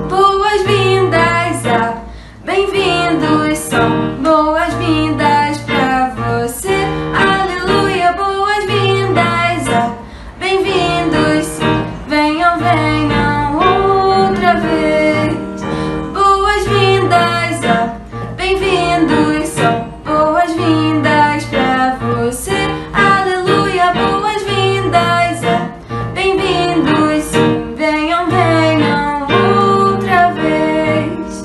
Boas-vindas a bem-vindos são boas-vindas pra você. Aleluia, boas-vindas a bem-vindos sim. Venham, venham outra vez. Boas-vindas a bem-vindos são boas-vindas pra você. Aleluia, boas-vindas a bem-vindos sim. Venham, venham outra vez.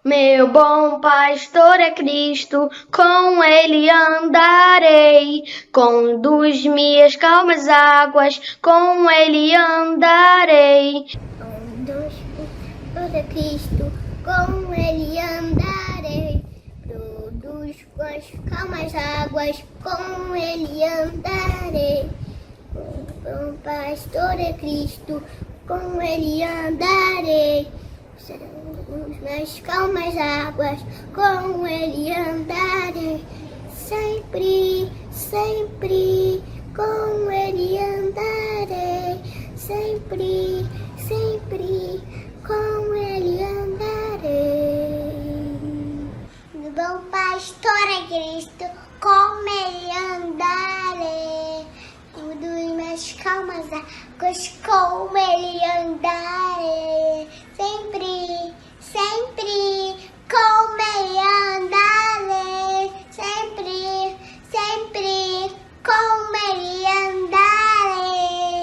Meu bom pastor é Cristo, com ele andarei. Conduz-me às calmas águas, com ele andarei. Conduz-me, pastor é Cristo, com ele andarei. Conduz com as calmas águas, com ele andarei. Bom pastor é Cristo, com ele andarei. Nas calmas águas, com ele andarei. Sempre, sempre, com ele andarei. Sempre, sempre, com ele andarei. Bom pastor é Cristo, com ele andarei. Conduz minhas calmas águas, com ele andarei. Sempre, sempre, com ele andarei. Sempre, sempre, com ele andarei.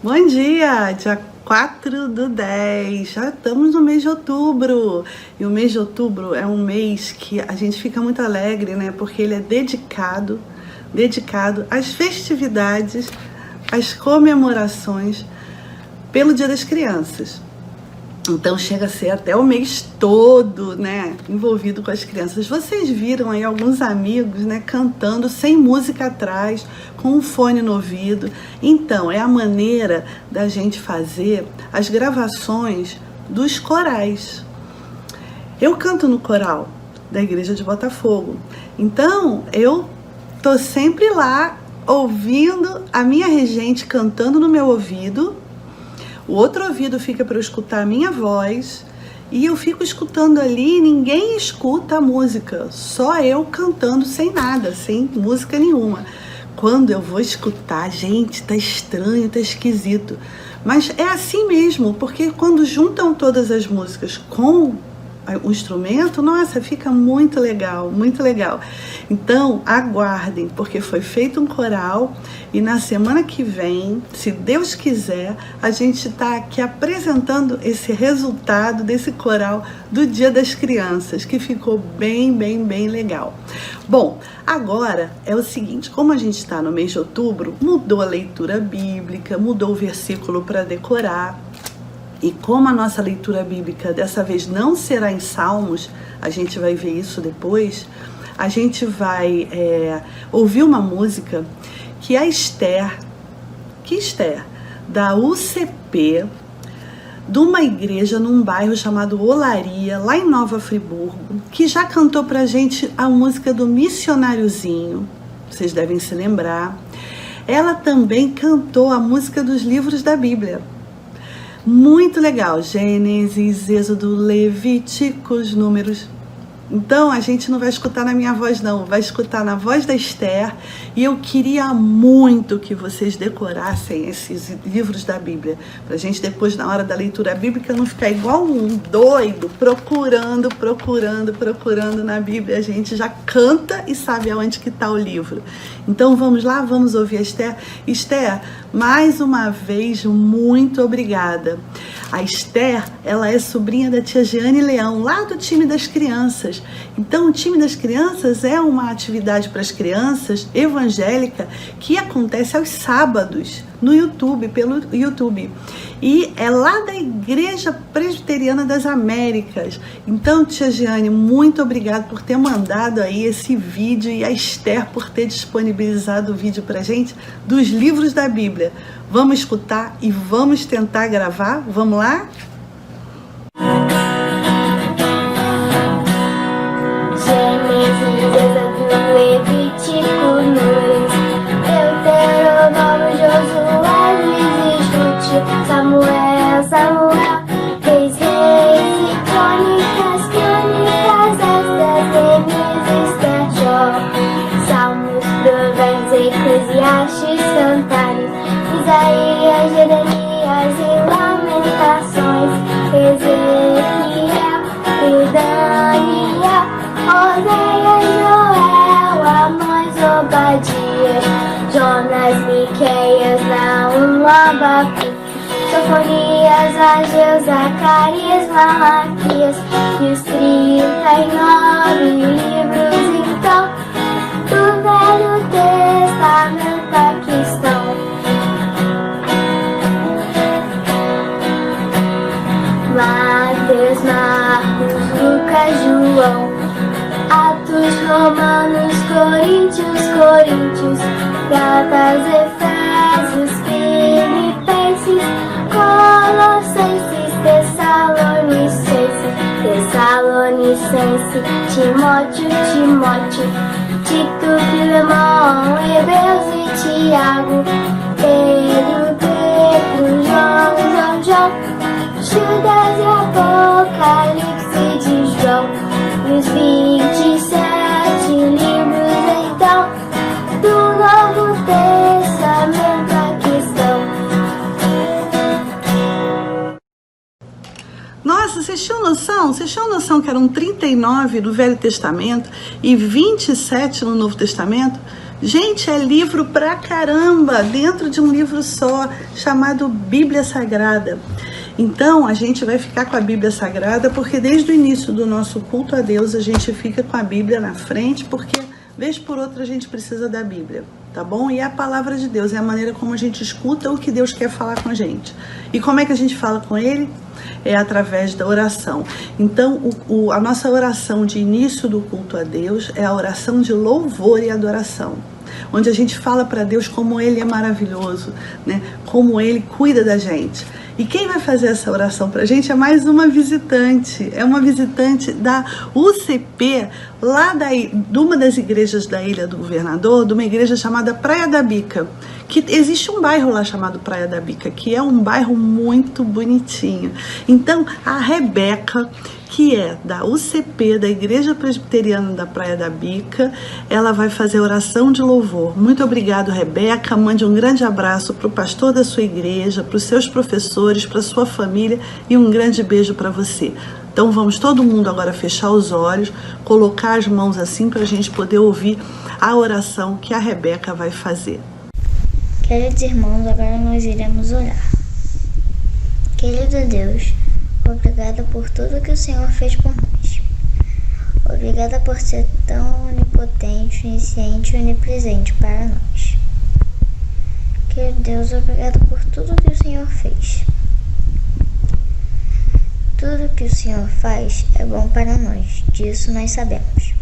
Bom dia! Dia 4/10, já estamos no mês de outubro. E o mês de outubro é um mês que a gente fica muito alegre, né? Porque ele é dedicado às festividades, às comemorações pelo Dia das Crianças. Então chega a ser até o mês todo, né, envolvido com as crianças. Vocês viram aí alguns amigos, né, cantando sem música atrás, com um fone no ouvido. Então é a maneira da gente fazer as gravações dos corais. Eu canto no coral da Igreja de Botafogo. Então eu tô sempre lá ouvindo a minha regente cantando no meu ouvido. O outro ouvido fica para eu escutar a minha voz e eu fico escutando ali e ninguém escuta a música, só eu cantando sem nada, sem música nenhuma. Quando eu vou escutar, gente, tá estranho, tá esquisito. Mas é assim mesmo, porque quando juntam todas as músicas com o instrumento, nossa, fica muito legal, muito legal. Então, aguardem, porque foi feito um coral e na semana que vem, se Deus quiser, a gente está aqui apresentando esse resultado desse coral do Dia das Crianças, que ficou bem, bem, bem legal. Bom, agora é o seguinte, como a gente está no mês de outubro, mudou a leitura bíblica, mudou o versículo para decorar. E como a nossa leitura bíblica dessa vez não será em Salmos, a gente vai ver isso depois, a gente vai ouvir uma música que a Esther, da UCP, de uma igreja num bairro chamado Olaria, lá em Nova Friburgo, que já cantou pra gente a música do Missionáriozinho, vocês devem se lembrar. Ela também cantou a música dos livros da Bíblia. Muito legal, Gênesis, Êxodo, Levíticos, Números. Então a gente não vai escutar na minha voz não, vai escutar na voz da Esther. E eu queria muito que vocês decorassem esses livros da Bíblia, pra gente depois na hora da leitura bíblica não ficar igual um doido, procurando na Bíblia. A gente já canta e sabe aonde que está o livro. Então vamos lá, vamos ouvir a Esther. Esther, mais uma vez, muito obrigada. A Esther, ela é sobrinha da tia Jeane Leão, lá do time das crianças. Então, o time das crianças é uma atividade para as crianças evangélica que acontece aos sábados no YouTube, pelo YouTube. E é lá da Igreja Presbiteriana das Américas. Então, tia Jeane, muito obrigada por ter mandado aí esse vídeo e a Esther por ter disponibilizado o vídeo pra gente dos livros da Bíblia. Vamos escutar e vamos tentar gravar? Vamos lá? Isaías, Ageu, Zacarias, Malaquias e os 39 livros então do Velho Testamento aqui estão. Mateus, Marcos, Lucas, João, Atos, Romanos, Coríntios, Gálatas, Efésios, Filipenses, Colossenses, Tessalonicenses, Timóteo, Tito, Filemão, Hebreus e Tiago, Pedro, João, Judas e Apocalipse de João, e os 27 livros então do Novo Testamento aqui estão. Nossa, vocês tinham noção? Vocês tinham noção que eram 39 do Velho Testamento e 27 no Novo Testamento? Gente, é livro pra caramba, dentro de um livro só, chamado Bíblia Sagrada. Então, a gente vai ficar com a Bíblia Sagrada, porque desde o início do nosso culto a Deus, a gente fica com a Bíblia na frente, porque, vez por outra, a gente precisa da Bíblia, tá bom? E é a palavra de Deus, é a maneira como a gente escuta o que Deus quer falar com a gente. E como é que a gente fala com Ele? É através da oração. Então, a nossa oração de início do culto a Deus é a oração de louvor e adoração, onde a gente fala para Deus como Ele é maravilhoso, né? Como Ele cuida da gente. E quem vai fazer essa oração para a gente é mais uma visitante. É uma visitante da UCP, lá de uma das igrejas da Ilha do Governador, de uma igreja chamada Praia da Bica. Que existe um bairro lá chamado Praia da Bica, que é um bairro muito bonitinho. Então, a Rebeca, que é da UCP, da Igreja Presbiteriana da Praia da Bica, ela vai fazer oração de louvor. Muito obrigado, Rebeca. Mande um grande abraço para o pastor da sua igreja, para os seus professores, para a sua família e um grande beijo para você. Então vamos todo mundo agora fechar os olhos, colocar as mãos assim para a gente poder ouvir a oração que a Rebeca vai fazer. Queridos irmãos, agora nós iremos orar. Querido Deus, obrigada por tudo que o Senhor fez por nós. Obrigada por ser tão onipotente, onisciente e onipresente para nós. Querido Deus, obrigada por tudo que o Senhor fez. Tudo que o Senhor faz é bom para nós, disso nós sabemos.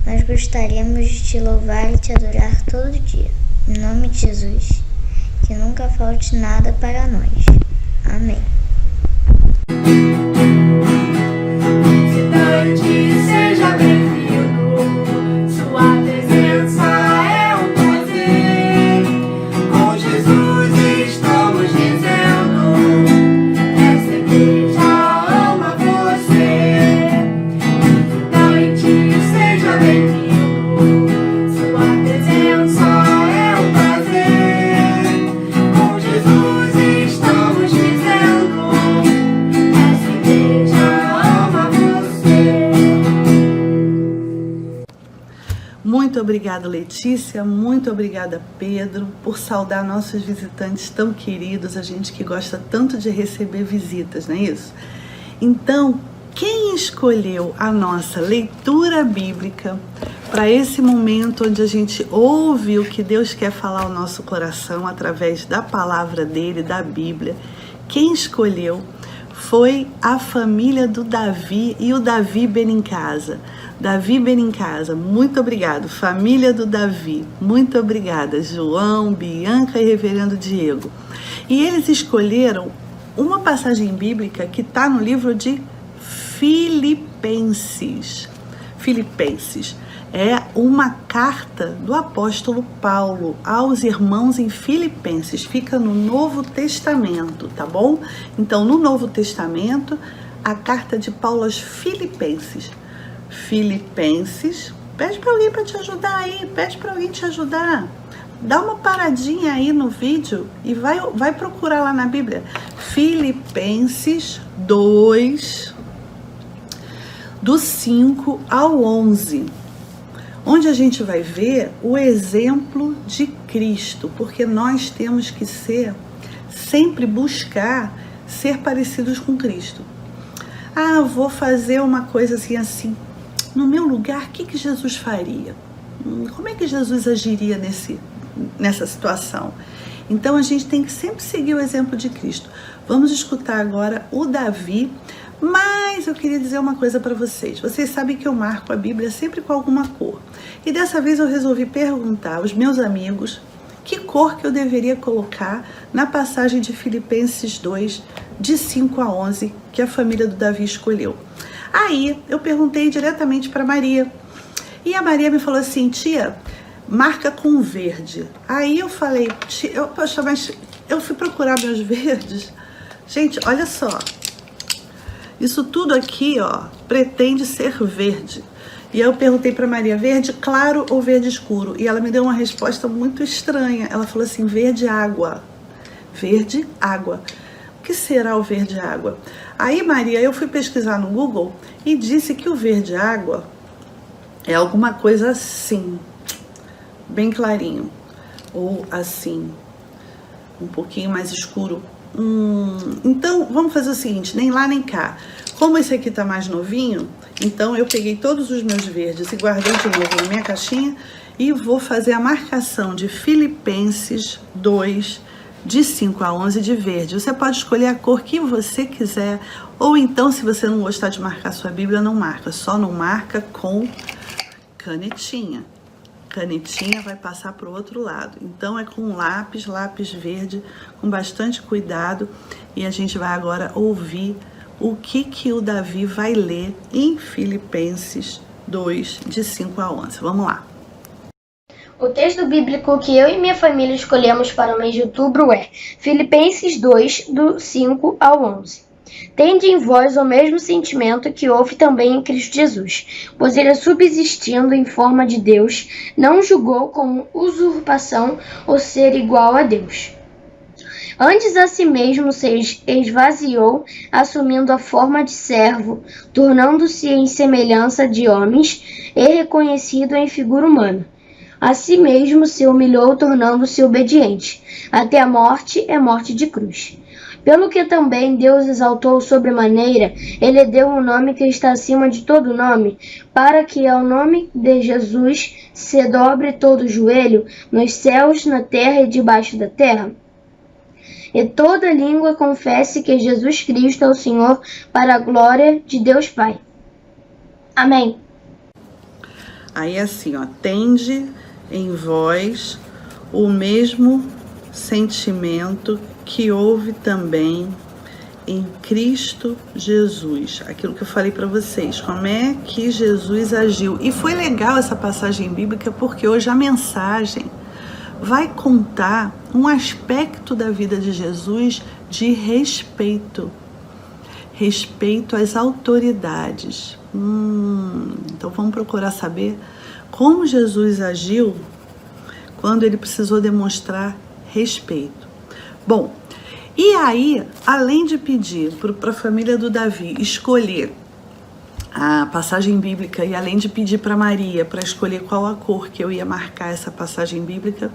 Nós gostaríamos de te louvar e te adorar todo dia. Em nome de Jesus, que nunca falte nada para nós. Amém. Visitante, seja bem-vindo. Sua presença é um prazer. Com Jesus estamos dizendo: essa igreja ama você. Visitante, seja bem-vindo. Sua presença é um prazer. Com Jesus estamos dizendo: essa igreja ama você. Muito obrigada, Letícia, muito obrigada, Pedro, por saudar nossos visitantes tão queridos, a gente que gosta tanto de receber visitas, não é isso? Então, quem escolheu a nossa leitura bíblica para esse momento onde a gente ouve o que Deus quer falar ao nosso coração através da palavra dele, da Bíblia, quem escolheu foi a família do Davi e o Davi Benincasa. Davi Benincasa, muito obrigado. Família do Davi, muito obrigada. João, Bianca e Reverendo Diego. E eles escolheram uma passagem bíblica que está no livro de Filipenses. Filipenses é uma carta do apóstolo Paulo aos irmãos em Filipenses. Fica no Novo Testamento, tá bom? Então, no Novo Testamento, a carta de Paulo aos Filipenses. Filipenses, pede para alguém para te ajudar aí, pede para alguém te ajudar. Dá uma paradinha aí no vídeo e vai procurar lá na Bíblia. Filipenses 2, do 5 ao 11, onde a gente vai ver o exemplo de Cristo, porque nós temos que sempre buscar ser parecidos com Cristo. Ah, vou fazer uma coisa assim. No meu lugar, o que Jesus faria? Como é que Jesus agiria nessa situação? Então a gente tem que sempre seguir o exemplo de Cristo. Vamos escutar agora o Davi, mas eu queria dizer uma coisa para vocês. Vocês sabem que eu marco a Bíblia sempre com alguma cor. E dessa vez eu resolvi perguntar aos meus amigos que cor que eu deveria colocar na passagem de Filipenses 2, de 5 a 11, que a família do Davi escolheu. Aí eu perguntei diretamente para Maria. E a Maria me falou assim: tia, marca com verde. Aí eu falei, poxa, mas eu fui procurar meus verdes. Gente, olha só. Isso tudo aqui, ó, pretende ser verde. E aí eu perguntei para Maria, verde claro ou verde escuro? E ela me deu uma resposta muito estranha. Ela falou assim, verde água. Verde água. O que será o verde água? Aí, Maria, eu fui pesquisar no Google e disse que o verde água é alguma coisa assim, bem clarinho, ou assim, um pouquinho mais escuro. Então, vamos fazer o seguinte, nem lá nem cá. Como esse aqui tá mais novinho, então eu peguei todos os meus verdes e guardei de novo na minha caixinha e vou fazer a marcação de Filipenses 2, de 5 a 11 de verde. Você pode escolher a cor que você quiser, ou então, se você não gostar de marcar sua Bíblia, não marca, só não marca com canetinha. Canetinha vai passar para o outro lado. Então é com lápis verde, com bastante cuidado. E a gente vai agora ouvir o que o Davi vai ler em Filipenses 2, de 5 a 11. Vamos lá. O texto bíblico que eu e minha família escolhemos para o mês de outubro é Filipenses 2, do 5 ao 11. Tende em vós o mesmo sentimento que houve também em Cristo Jesus, pois ele, subsistindo em forma de Deus, não julgou como usurpação o ser igual a Deus. Antes a si mesmo se esvaziou, assumindo a forma de servo, tornando-se em semelhança de homens e reconhecido em figura humana. A si mesmo se humilhou, tornando-se obediente, até a morte é morte de cruz. Pelo que também Deus exaltou sobremaneira, ele deu um nome que está acima de todo nome, para que ao nome de Jesus se dobre todo o joelho, nos céus, na terra e debaixo da terra, e toda língua confesse que Jesus Cristo é o Senhor, para a glória de Deus Pai. Amém. Aí assim, ó, tende em vós o mesmo sentimento que houve também em Cristo Jesus. Aquilo que eu falei para vocês, como é que Jesus agiu. E foi legal essa passagem bíblica porque hoje a mensagem vai contar um aspecto da vida de Jesus de respeito. Respeito às autoridades. Então vamos procurar saber como Jesus agiu quando ele precisou demonstrar respeito. Bom, e aí, além de pedir para a família do Davi escolher a passagem bíblica e além de pedir para Maria para escolher qual a cor que eu ia marcar essa passagem bíblica,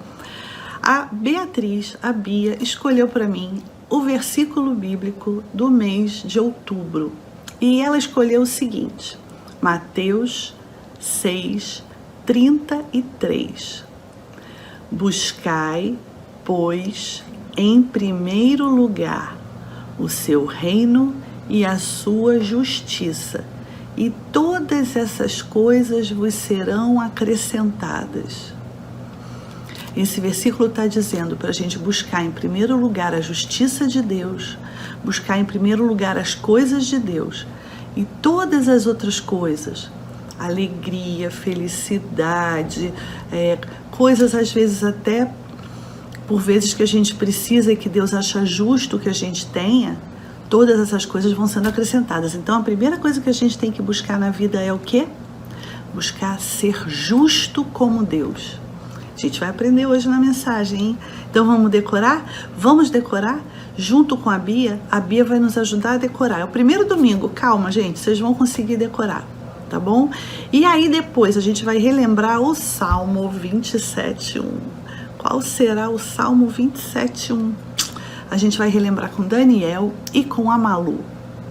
a Beatriz, a Bia, escolheu para mim o versículo bíblico do mês de outubro. E ela escolheu o seguinte, Mateus 6, 33. Buscai, pois, em primeiro lugar o seu reino e a sua justiça, e todas essas coisas vos serão acrescentadas. Esse versículo está dizendo para a gente buscar em primeiro lugar a justiça de Deus, buscar em primeiro lugar as coisas de Deus, e todas as outras coisas, alegria, felicidade, coisas às vezes até por vezes que a gente precisa e que Deus acha justo que a gente tenha, todas essas coisas vão sendo acrescentadas. Então a primeira coisa que a gente tem que buscar na vida é o quê? Buscar ser justo como Deus. A gente vai aprender hoje na mensagem, hein? Então vamos decorar? Vamos decorar? Junto com a Bia vai nos ajudar a decorar. É o primeiro domingo, calma gente, vocês vão conseguir decorar, tá bom? E aí depois a gente vai relembrar o Salmo 27:1. Qual será o Salmo 27:1? a gente vai relembrar com Daniel e com a Malu,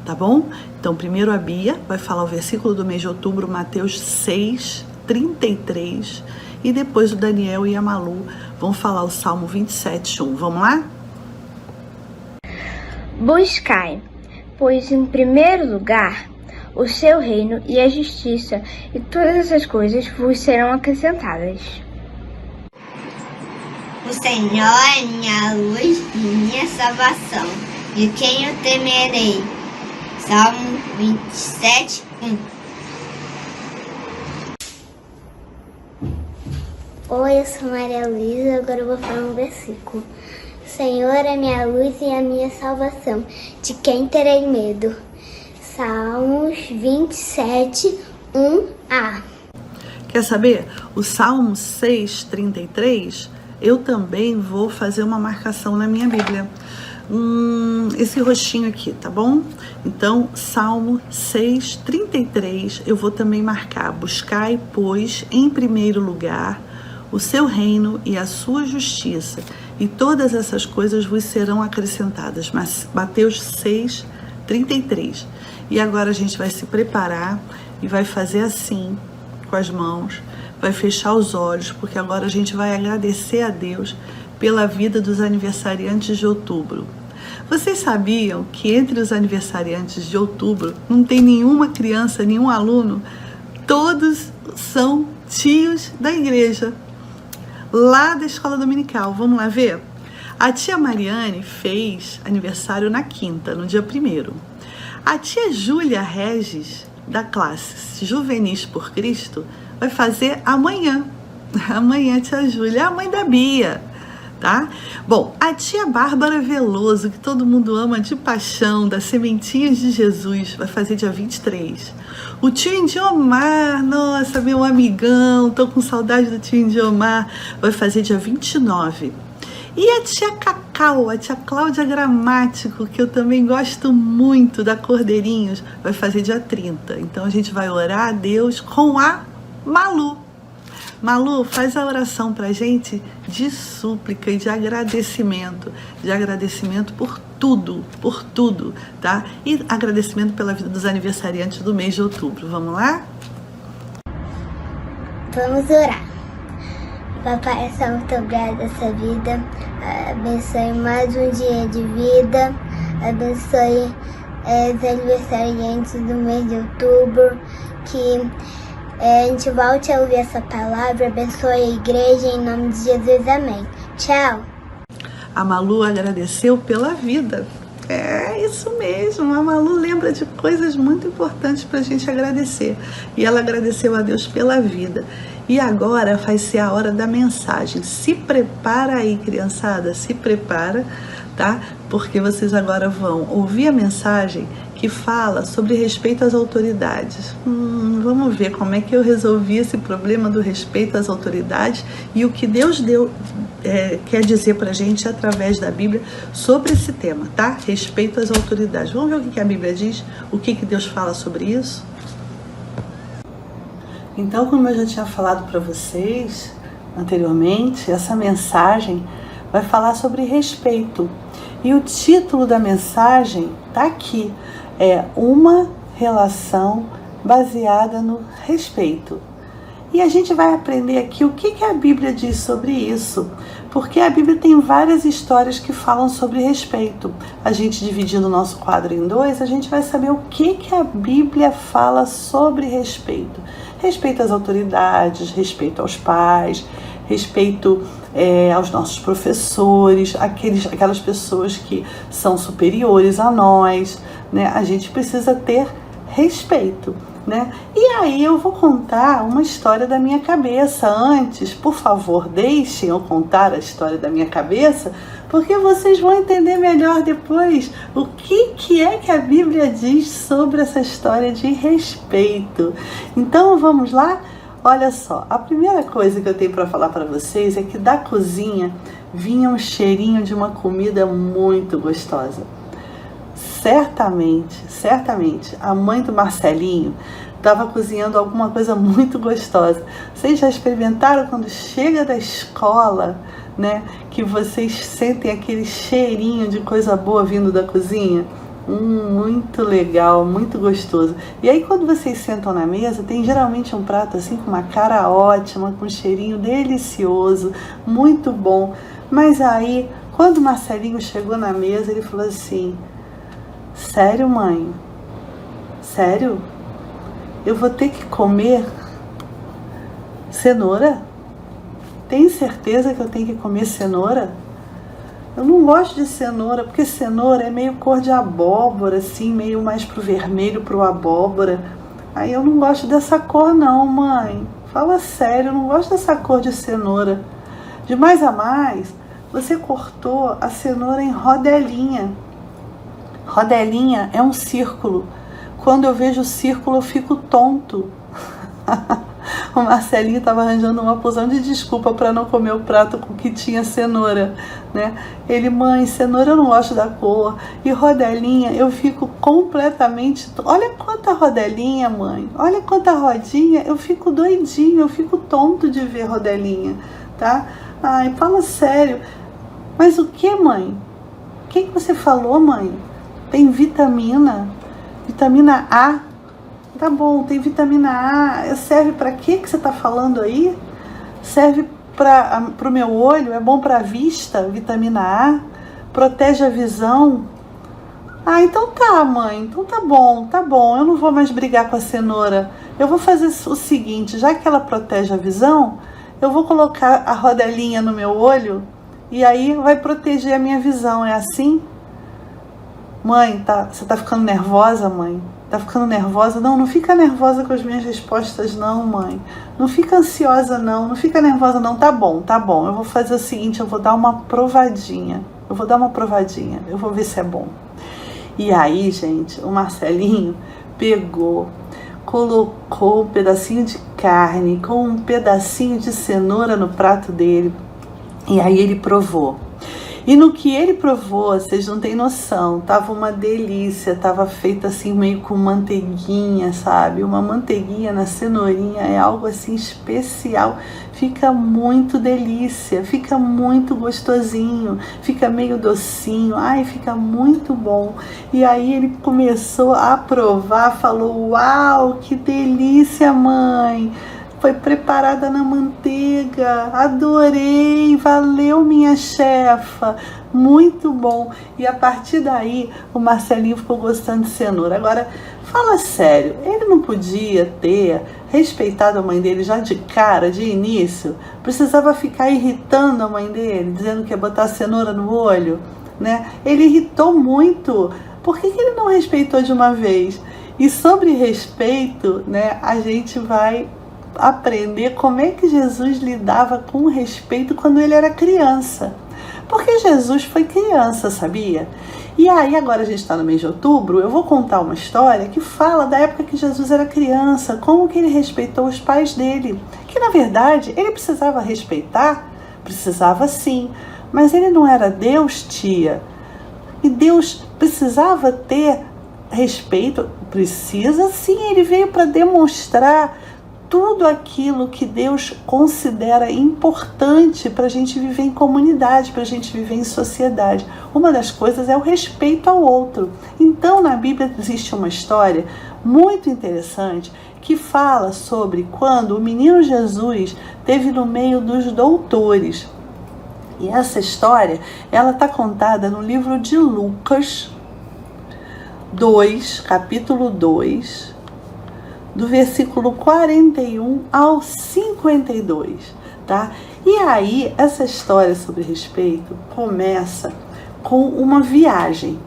tá bom? Então, primeiro a Bia vai falar o versículo do mês de outubro, Mateus 6:33, e depois o Daniel e a Malu vão falar o Salmo 27:1. Vamos lá? Buscai, pois em primeiro lugar o seu reino e a justiça, e todas essas coisas vos serão acrescentadas. O Senhor é minha luz e minha salvação. De quem eu temerei? Salmo 27:1. Oi, eu sou Maria Luísa, agora eu vou falar um versículo. O Senhor é minha luz e a minha salvação. De quem terei medo? Salmos 27:1a. Quer saber? O Salmo 6:33, eu também vou fazer uma marcação na minha Bíblia. Esse roxinho aqui, tá bom? Então, Salmo 6:33, eu vou também marcar. Buscai, pois, em primeiro lugar, o seu reino e a sua justiça, e todas essas coisas vos serão acrescentadas. Mateus 6:33. E agora a gente vai se preparar e vai fazer assim, com as mãos, vai fechar os olhos, porque agora a gente vai agradecer a Deus pela vida dos aniversariantes de outubro. Vocês sabiam que entre os aniversariantes de outubro não tem nenhuma criança, nenhum aluno? Todos são tios da igreja, lá da escola dominical. Vamos lá ver? A tia Mariane fez aniversário na quinta, no dia 1º. A tia Júlia Regis, da classe Juvenis por Cristo, vai fazer amanhã. Amanhã, tia Júlia, a mãe da Bia, tá? Bom, a tia Bárbara Veloso, que todo mundo ama de paixão, das Sementinhas de Jesus, vai fazer dia 23. O tio Indiomar, nossa, meu amigão, tô com saudade do tio Indiomar, vai fazer dia 29. E a tia Cacau, a tia Cláudia Gramático, que eu também gosto muito, da Cordeirinhos, vai fazer dia 30. Então a gente vai orar a Deus com a Malu. Malu, faz a oração pra gente de súplica e de agradecimento por tudo, tá? E agradecimento pela vida dos aniversariantes do mês de outubro. Vamos lá? Vamos orar. Papai, só muito obrigada essa vida. Abençoe mais um dia de vida. Abençoe os aniversariantes do mês de outubro. Que a gente volte a ouvir essa palavra. Abençoe a igreja em nome de Jesus. Amém. Tchau. A Malu agradeceu pela vida. É isso mesmo, a Malu lembra de coisas muito importantes para a gente agradecer. E ela agradeceu a Deus pela vida. E agora vai ser a hora da mensagem. Se prepara aí, criançada, se prepara, tá? Porque vocês agora vão ouvir a mensagem que fala sobre respeito às autoridades. Vamos ver como é que eu resolvi esse problema do respeito às autoridades e o que Deus quer dizer pra gente através da Bíblia sobre esse tema, tá? Respeito às autoridades. Vamos ver o que a Bíblia diz? O que Deus fala sobre isso? Então, como eu já tinha falado para vocês anteriormente, essa mensagem vai falar sobre respeito. E o título da mensagem tá aqui. É uma relação baseada no respeito. E a gente vai aprender aqui o que a Bíblia diz sobre isso, porque a Bíblia tem várias histórias que falam sobre respeito. A gente dividindo o nosso quadro em dois, a gente vai saber o que a Bíblia fala sobre respeito. Respeito às autoridades, respeito aos pais, respeito aos nossos professores, aquelas pessoas que são superiores a nós, né? A gente precisa ter respeito, né? E aí eu vou contar uma história da minha cabeça. Antes, por favor, deixem eu contar a história da minha cabeça, porque vocês vão entender melhor depois o que é que a Bíblia diz sobre essa história de respeito. Então vamos lá? Olha só, a primeira coisa que eu tenho para falar para vocês é que da cozinha vinha um cheirinho de uma comida muito gostosa. Certamente, a mãe do Marcelinho estava cozinhando alguma coisa muito gostosa. Vocês já experimentaram quando chega da escola, né? Que vocês sentem aquele cheirinho de coisa boa vindo da cozinha. Muito legal, muito gostoso. E aí quando vocês sentam na mesa, tem geralmente um prato assim com uma cara ótima, com um cheirinho delicioso, muito bom. Mas aí, quando o Marcelinho chegou na mesa, ele falou assim: sério, mãe? Sério? Eu vou ter que comer cenoura? Tem certeza que eu tenho que comer cenoura? Eu não gosto de cenoura, porque cenoura é meio cor de abóbora, assim, meio mais pro vermelho, pro abóbora. Aí eu não gosto dessa cor não, mãe. Fala sério, eu não gosto dessa cor de cenoura. De mais a mais, você cortou a cenoura em rodelinha. Rodelinha é um círculo. Quando eu vejo o círculo, eu fico tonto. O Marcelinho estava arranjando uma porção de desculpa para não comer o prato com que tinha cenoura, né? Ele: mãe, cenoura eu não gosto da cor, e rodelinha eu fico completamente... Olha quanta rodelinha, mãe, olha quanta rodinha, eu fico doidinho, eu fico tonto de ver rodelinha, tá? Ai, fala sério. Mas o que, mãe? O que você falou, mãe? Tem vitamina A. Tá bom, tem vitamina A, serve para quê que você tá falando aí? Serve para o meu olho, é bom para a vista, vitamina A, protege a visão. Ah, então tá, mãe, então tá bom, eu não vou mais brigar com a cenoura. Eu vou fazer o seguinte, já que ela protege a visão, eu vou colocar a rodelinha no meu olho e aí vai proteger a minha visão, é assim? Mãe, você tá ficando nervosa, mãe? Tá ficando nervosa? Não fica nervosa com as minhas respostas não, mãe. Não fica ansiosa não fica nervosa não. Tá bom. Eu vou fazer o seguinte, eu vou dar uma provadinha. Eu vou ver se é bom. E aí, gente, o Marcelinho pegou, colocou um pedacinho de carne com um pedacinho de cenoura no prato dele. E aí ele provou. E no que ele provou, vocês não têm noção, tava uma delícia, tava feito assim meio com manteiguinha, sabe? Uma manteiguinha na cenourinha, é algo assim especial, fica muito delícia, fica muito gostosinho, fica meio docinho, ai, fica muito bom. E aí ele começou a provar, falou: uau, que delícia, mãe! Foi preparada na manteiga, adorei, valeu minha chefa, muito bom. E a partir daí o Marcelinho ficou gostando de cenoura. Agora, fala sério, ele não podia ter respeitado a mãe dele já de cara, de início? Precisava ficar irritando a mãe dele, dizendo que ia botar cenoura no olho, né? Ele irritou muito, por que ele não respeitou de uma vez? E sobre respeito, né, a gente vai aprender como é que Jesus lidava com respeito quando ele era criança. Porque Jesus foi criança, sabia? E aí, agora a gente está no mês de outubro, eu vou contar uma história que fala da época que Jesus era criança, como que ele respeitou os pais dele. Que, na verdade, ele precisava respeitar, precisava sim, mas ele não era Deus, tia. E Deus precisava ter respeito, precisa sim, ele veio para demonstrar tudo aquilo que Deus considera importante para a gente viver em comunidade, para a gente viver em sociedade. Uma das coisas é o respeito ao outro. Então, na Bíblia existe uma história muito interessante que fala sobre quando o menino Jesus esteve no meio dos doutores. E essa história, ela está contada no livro de Lucas 2, capítulo 2, do versículo 41 ao 52, tá? E aí, essa história sobre respeito começa com uma viagem.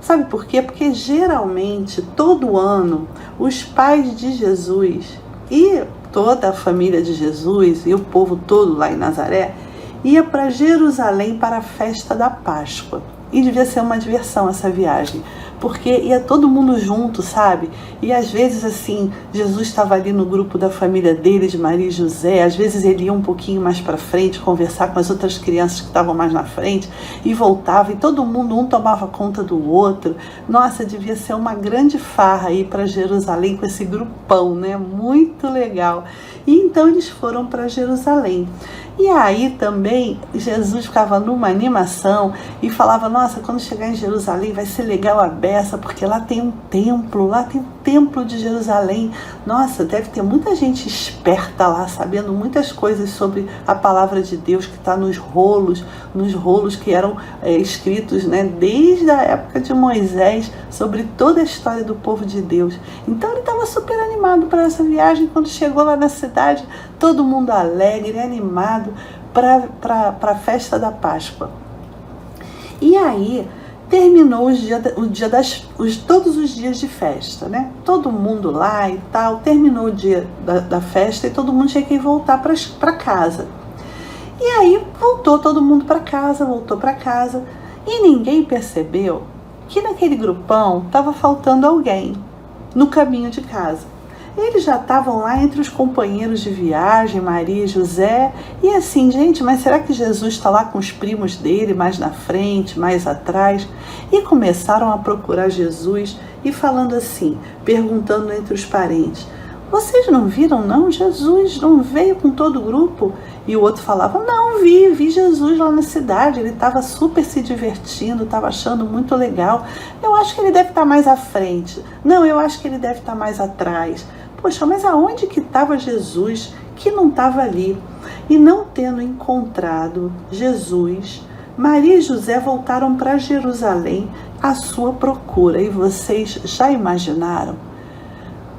Sabe por quê? Porque geralmente, todo ano, os pais de Jesus e toda a família de Jesus e o povo todo lá em Nazaré ia para Jerusalém para a festa da Páscoa. E devia ser uma diversão essa viagem, porque ia todo mundo junto, sabe? E às vezes assim, Jesus estava ali no grupo da família dele, de Maria e José, às vezes ele ia um pouquinho mais para frente, conversar com as outras crianças que estavam mais na frente, e voltava, e todo mundo, um tomava conta do outro. Nossa, devia ser uma grande farra ir para Jerusalém com esse grupão, né? Muito legal. E então eles foram para Jerusalém. E aí também Jesus ficava numa animação e falava, nossa, quando chegar em Jerusalém vai ser legal a beça, porque lá tem um templo de Jerusalém. Nossa, deve ter muita gente esperta lá, sabendo muitas coisas sobre a palavra de Deus que está nos rolos que eram escritos, né, desde a época de Moisés, sobre toda a história do povo de Deus. Então ele estava super animado para essa viagem. Quando chegou lá na cidade, todo mundo alegre, animado para a festa da Páscoa. E aí terminou todos os dias de festa, né? Todo mundo lá e tal, terminou o dia da festa e todo mundo tinha que voltar para casa. E aí voltou todo mundo para casa, e ninguém percebeu que naquele grupão estava faltando alguém no caminho de casa. Eles já estavam lá entre os companheiros de viagem, Maria e José, e assim, gente, mas será que Jesus está lá com os primos dele, mais na frente, mais atrás? E começaram a procurar Jesus e falando assim, perguntando entre os parentes, vocês não viram não? Jesus não veio com todo o grupo? E o outro falava, não, vi Jesus lá na cidade, ele estava super se divertindo, estava achando muito legal. Eu acho que ele deve estar mais à frente. Não, eu acho que ele deve estar mais atrás. Poxa, mas aonde que estava Jesus que não estava ali? E não tendo encontrado Jesus, Maria e José voltaram para Jerusalém à sua procura. E vocês já imaginaram?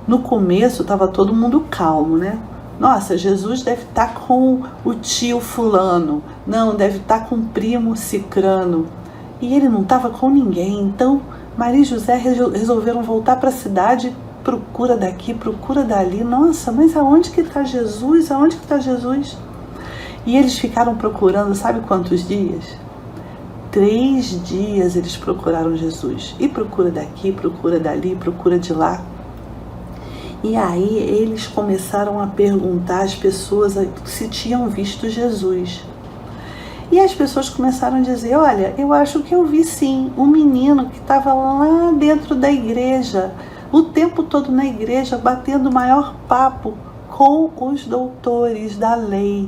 No começo estava todo mundo calmo, né? Nossa, Jesus deve estar com o tio fulano, não, deve estar com o primo cicrano. E ele não estava com ninguém, então Maria e José resolveram voltar para a cidade, procura daqui, procura dali. Nossa, mas aonde que está Jesus? Aonde que está Jesus? E eles ficaram procurando, sabe quantos dias? 3 dias eles procuraram Jesus. E procura daqui, procura dali, procura de lá. E aí eles começaram a perguntar às pessoas se tinham visto Jesus. E as pessoas começaram a dizer, olha, eu acho que eu vi sim, um menino que estava lá dentro da igreja, o tempo todo na igreja, batendo o maior papo com os doutores da lei,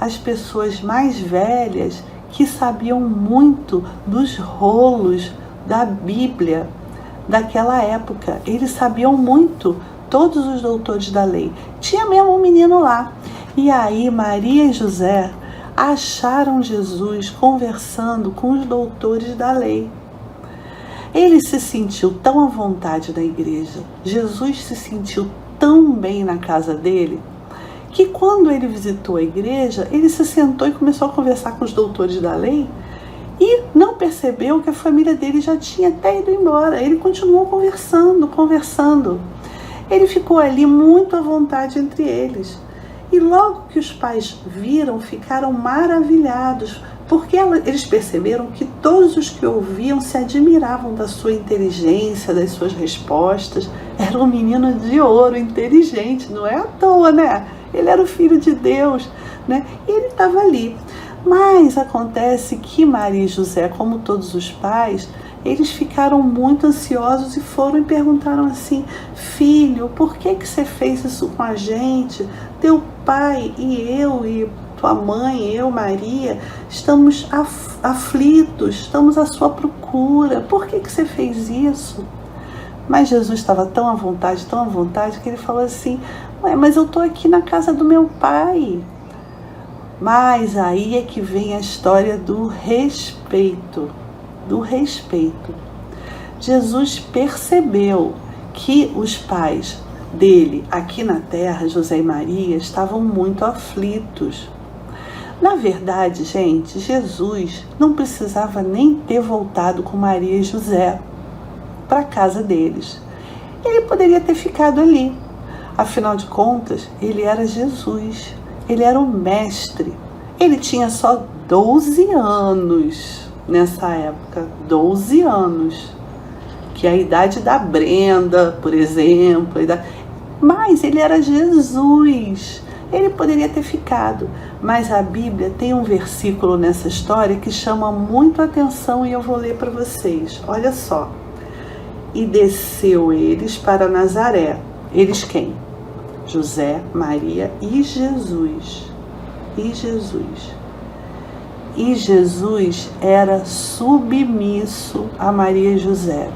as pessoas mais velhas que sabiam muito dos rolos da Bíblia daquela época. Eles sabiam muito, todos os doutores da lei. Tinha mesmo um menino lá. E aí Maria e José acharam Jesus conversando com os doutores da lei. Ele se sentiu tão à vontade na igreja, Jesus se sentiu tão bem na casa dele, que quando ele visitou a igreja, ele se sentou e começou a conversar com os doutores da lei e não percebeu que a família dele já tinha até ido embora. Ele continuou conversando. Ele ficou ali muito à vontade entre eles. E logo que os pais viram, ficaram maravilhados, porque eles perceberam que todos os que ouviam se admiravam da sua inteligência, das suas respostas. Era um menino de ouro, inteligente, não é à toa, né? Ele era o filho de Deus, né? E ele estava ali. Mas acontece que Maria e José, como todos os pais, eles ficaram muito ansiosos e foram e perguntaram assim, filho, por que você fez isso com a gente? Teu pai e eu e tua mãe, eu, Maria, estamos aflitos, estamos à sua procura. Por que você fez isso? Mas Jesus estava tão à vontade, que ele falou assim, ué, mas eu estou aqui na casa do meu pai. Mas aí é que vem a história do respeito. Jesus percebeu que os pais dele aqui na terra, José e Maria, estavam muito aflitos. Na verdade, gente, Jesus não precisava nem ter voltado com Maria e José para a casa deles. Ele poderia ter ficado ali. Afinal de contas, ele era Jesus. Ele era o mestre. Ele tinha só 12 anos nessa época. 12 anos. Que é a idade da Brenda, por exemplo. Mas ele era Jesus. Ele poderia ter ficado. Mas a Bíblia tem um versículo nessa história que chama muito a atenção e eu vou ler para vocês. Olha só. E desceu eles para Nazaré. Eles quem? José, Maria e Jesus. e Jesus. E Jesus era submisso a Maria e José.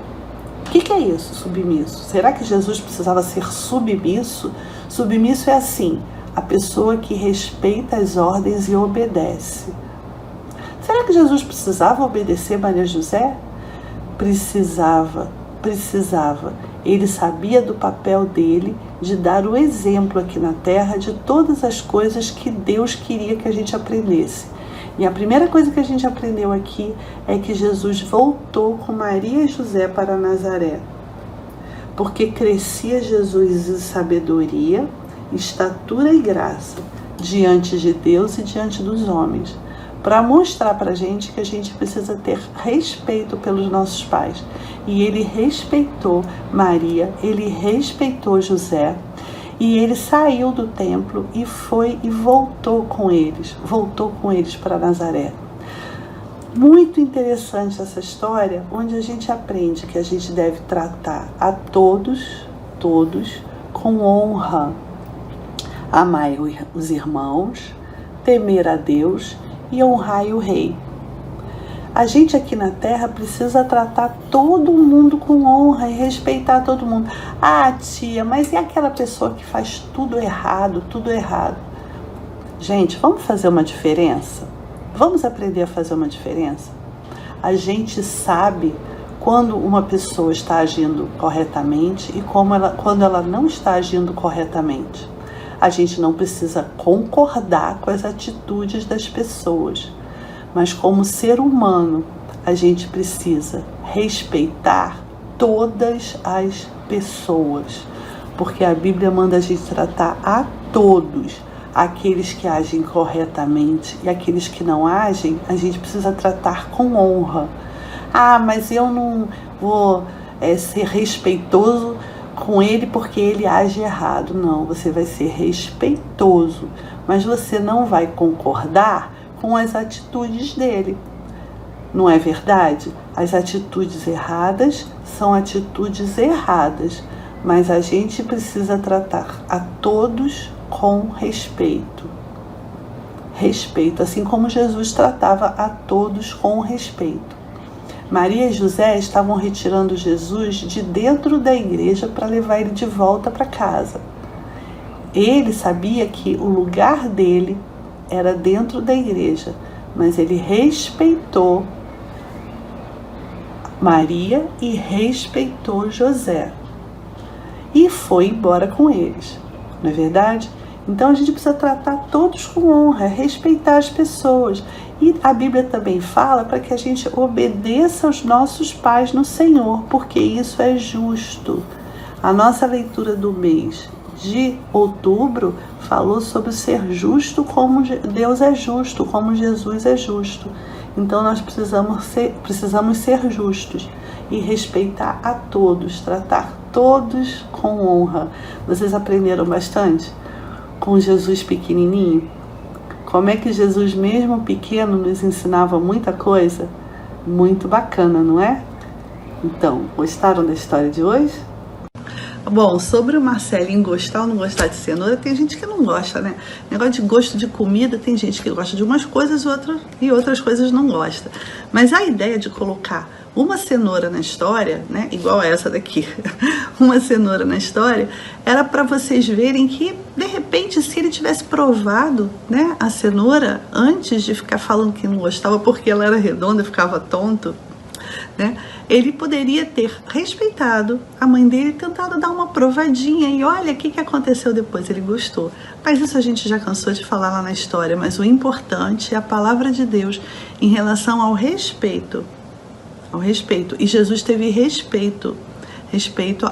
O que é isso, submisso? Será que Jesus precisava ser submisso? Submisso é assim, a pessoa que respeita as ordens e obedece. Será que Jesus precisava obedecer Maria e José? Precisava. Ele sabia do papel dele de dar o exemplo aqui na terra de todas as coisas que Deus queria que a gente aprendesse. E a primeira coisa que a gente aprendeu aqui é que Jesus voltou com Maria e José para Nazaré, porque crescia Jesus em sabedoria, estatura e graça, diante de Deus e diante dos homens, para mostrar para a gente que a gente precisa ter respeito pelos nossos pais. E ele respeitou Maria, ele respeitou José, e ele saiu do templo e foi e voltou com eles para Nazaré. Muito interessante essa história, onde a gente aprende que a gente deve tratar a todos com honra, amar os irmãos, temer a Deus e honrar o rei. A gente aqui na Terra precisa tratar todo mundo com honra e respeitar todo mundo. Ah, tia, mas e aquela pessoa que faz tudo errado? Gente, vamos fazer uma diferença? Vamos aprender a fazer uma diferença? A gente sabe quando uma pessoa está agindo corretamente e quando ela não está agindo corretamente. A gente não precisa concordar com as atitudes das pessoas, mas como ser humano, a gente precisa respeitar todas as pessoas, porque a Bíblia manda a gente tratar a todos, aqueles que agem corretamente e aqueles que não agem, a gente precisa tratar com honra. Ah, mas eu não vou ser respeitoso com ele porque ele age errado. Não, você vai ser respeitoso, mas você não vai concordar com as atitudes dele. Não é verdade? As atitudes erradas são atitudes erradas, mas a gente precisa tratar a todos com respeito. Respeito, assim como Jesus tratava a todos com respeito. Maria e José estavam retirando Jesus de dentro da igreja para levar ele de volta para casa. Ele sabia que o lugar dele era dentro da igreja, mas ele respeitou Maria e respeitou José e foi embora com eles, não é verdade? Então a gente precisa tratar todos com honra, respeitar as pessoas. E a Bíblia também fala para que a gente obedeça aos nossos pais no Senhor, porque isso é justo. A nossa leitura do mês de outubro falou sobre ser justo como Deus é justo, como Jesus é justo. Então nós precisamos ser justos e respeitar a todos, tratar todos com honra. Vocês aprenderam bastante com Jesus pequenininho? Como é que Jesus, mesmo pequeno, nos ensinava muita coisa? Muito bacana, não é? Então, gostaram da história de hoje? Bom, sobre o Marcelinho gostar ou não gostar de cenoura, tem gente que não gosta, né? Negócio de gosto de comida, tem gente que gosta de umas coisas e outras coisas não gosta. Mas a ideia de colocar uma cenoura na história, né, igual a essa daqui, uma cenoura na história, era para vocês verem que, de repente, se ele tivesse provado, né, a cenoura antes de ficar falando que não gostava porque ela era redonda e ficava tonto, né, ele poderia ter respeitado a mãe dele e tentado dar uma provadinha e olha o que aconteceu depois, ele gostou. Mas isso a gente já cansou de falar lá na história, mas o importante é a palavra de Deus em relação ao respeito. Ao respeito. E Jesus teve respeito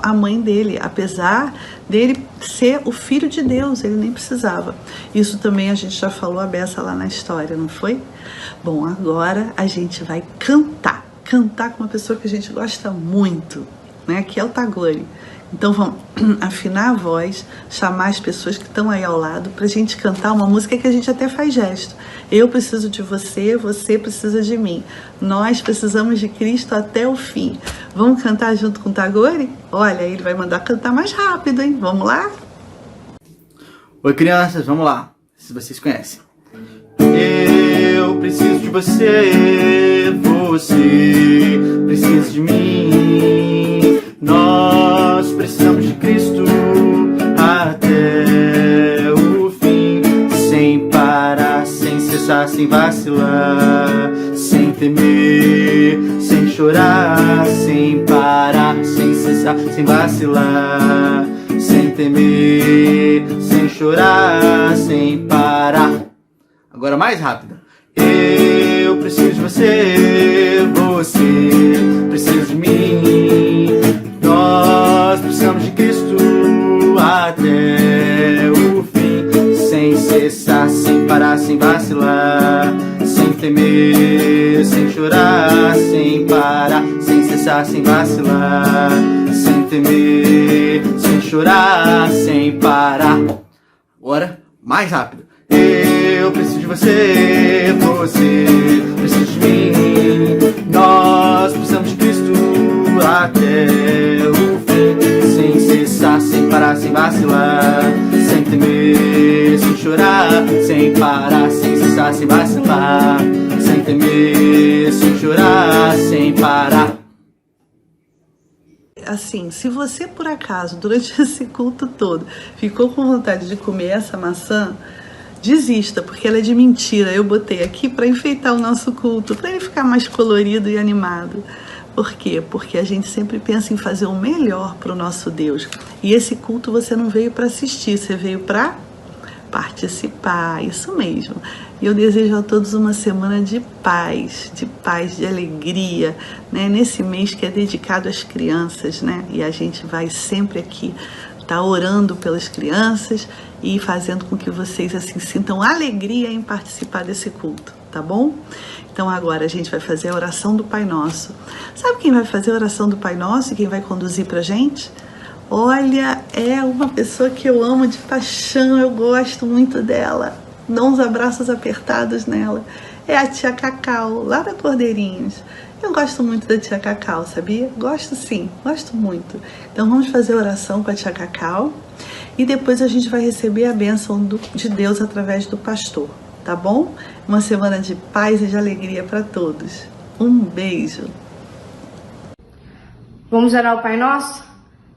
à mãe dele, apesar dele ser o filho de Deus, ele nem precisava. Isso também a gente já falou a beça lá na história, não foi? Bom, agora a gente vai cantar com uma pessoa que a gente gosta muito, né? Que é o Tagore. Então vamos afinar a voz, chamar as pessoas que estão aí ao lado pra gente cantar uma música que a gente até faz gesto. Eu preciso de você, você precisa de mim. Nós precisamos de Cristo até o fim. Vamos cantar junto com o Tagore? Olha, ele vai mandar cantar mais rápido, hein? Vamos lá? Oi, crianças, vamos lá. Se vocês conhecem. Eu preciso de você, você precisa de mim. Nós precisamos de Cristo até o fim, sem parar, sem cessar, sem vacilar, sem temer, sem chorar, sem parar, sem cessar, sem vacilar, sem temer, sem chorar, sem parar. Agora mais rápido. Eu preciso de você, você precisa de mim. Nós precisamos de Cristo até o fim, sem cessar, sem parar, sem vacilar, sem temer, sem chorar, sem parar, sem cessar, sem vacilar, sem temer, sem chorar, sem parar. Agora mais rápido. Eu preciso de você, você precisa de mim. Nós precisamos de Cristo até o fim, sem cessar, sem parar, sem vacilar, sem temer, sem chorar, sem parar, sem cessar, sem vacilar, sem temer, sem chorar, sem parar. Assim, se você por acaso, durante esse culto todo, ficou com vontade de comer essa maçã, desista, porque ela é de mentira. Eu botei aqui para enfeitar o nosso culto, para ele ficar mais colorido e animado. Por quê? Porque a gente sempre pensa em fazer o melhor para o nosso Deus. E esse culto você não veio para assistir, você veio para participar, isso mesmo. E eu desejo a todos uma semana de paz, de alegria, né? Nesse mês que é dedicado às crianças, né? E a gente vai sempre aqui estar orando pelas crianças e fazendo com que vocês assim sintam alegria em participar desse culto, tá bom? Então agora a gente vai fazer a oração do Pai Nosso. Sabe quem vai fazer a oração do Pai Nosso e quem vai conduzir pra gente? Olha, é uma pessoa que eu amo de paixão, eu gosto muito dela. Dou uns abraços apertados nela. É a tia Cacau, lá da Cordeirinhos. Eu gosto muito da tia Cacau, sabia? Gosto sim, gosto muito. Então vamos fazer a oração com a tia Cacau e depois a gente vai receber a bênção de Deus através do pastor, tá bom? Uma semana de paz e de alegria para todos. Um beijo. Vamos orar ao Pai Nosso?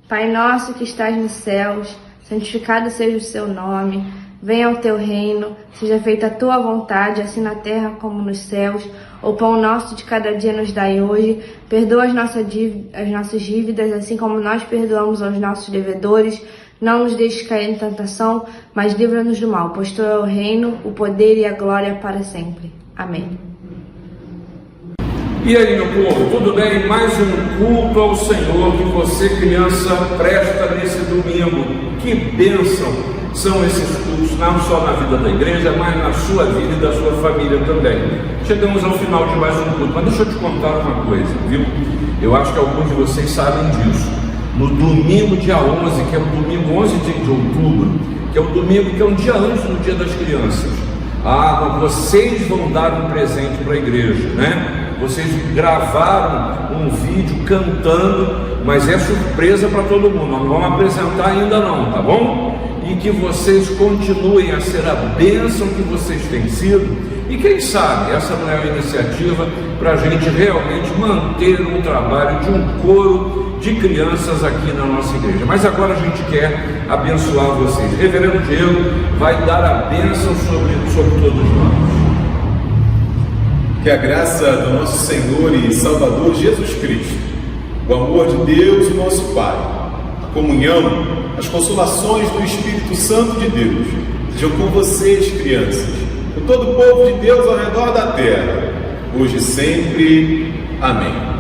Pai nosso que estás nos céus, santificado seja o seu nome. Venha o teu reino, seja feita a tua vontade, assim na terra como nos céus. O pão nosso de cada dia nos dai hoje. Perdoa as nossas dívidas, assim como nós perdoamos aos nossos devedores. Não nos deixes cair em tentação, mas livra-nos do mal, pois teu é o reino, o poder e a glória para sempre. Amém. E aí, meu povo, tudo bem? Mais um culto ao Senhor que você, criança, presta nesse domingo. Que bênção são esses cultos, não só na vida da igreja, mas na sua vida e da sua família também. Chegamos ao final de mais um culto, mas deixa eu te contar uma coisa, viu? Eu acho que alguns de vocês sabem disso. No domingo, dia 11, que é o domingo 11 de outubro, que é o domingo que é um dia antes do Dia das Crianças, vocês vão dar um presente para a igreja, né? Vocês gravaram um vídeo cantando, mas é surpresa para todo mundo, não vamos apresentar ainda não, tá bom? E que vocês continuem a ser a bênção que vocês têm sido, e quem sabe essa não é uma iniciativa para a gente realmente manter um trabalho de um coro de crianças aqui na nossa igreja. Mas agora a gente quer abençoar vocês. Reverendo Diego vai dar a bênção sobre todos nós. Que a graça do nosso Senhor e Salvador Jesus Cristo, o amor de Deus, o nosso Pai, a comunhão, as consolações do Espírito Santo de Deus, sejam com vocês, crianças, com todo o povo de Deus ao redor da terra, hoje e sempre. Amém.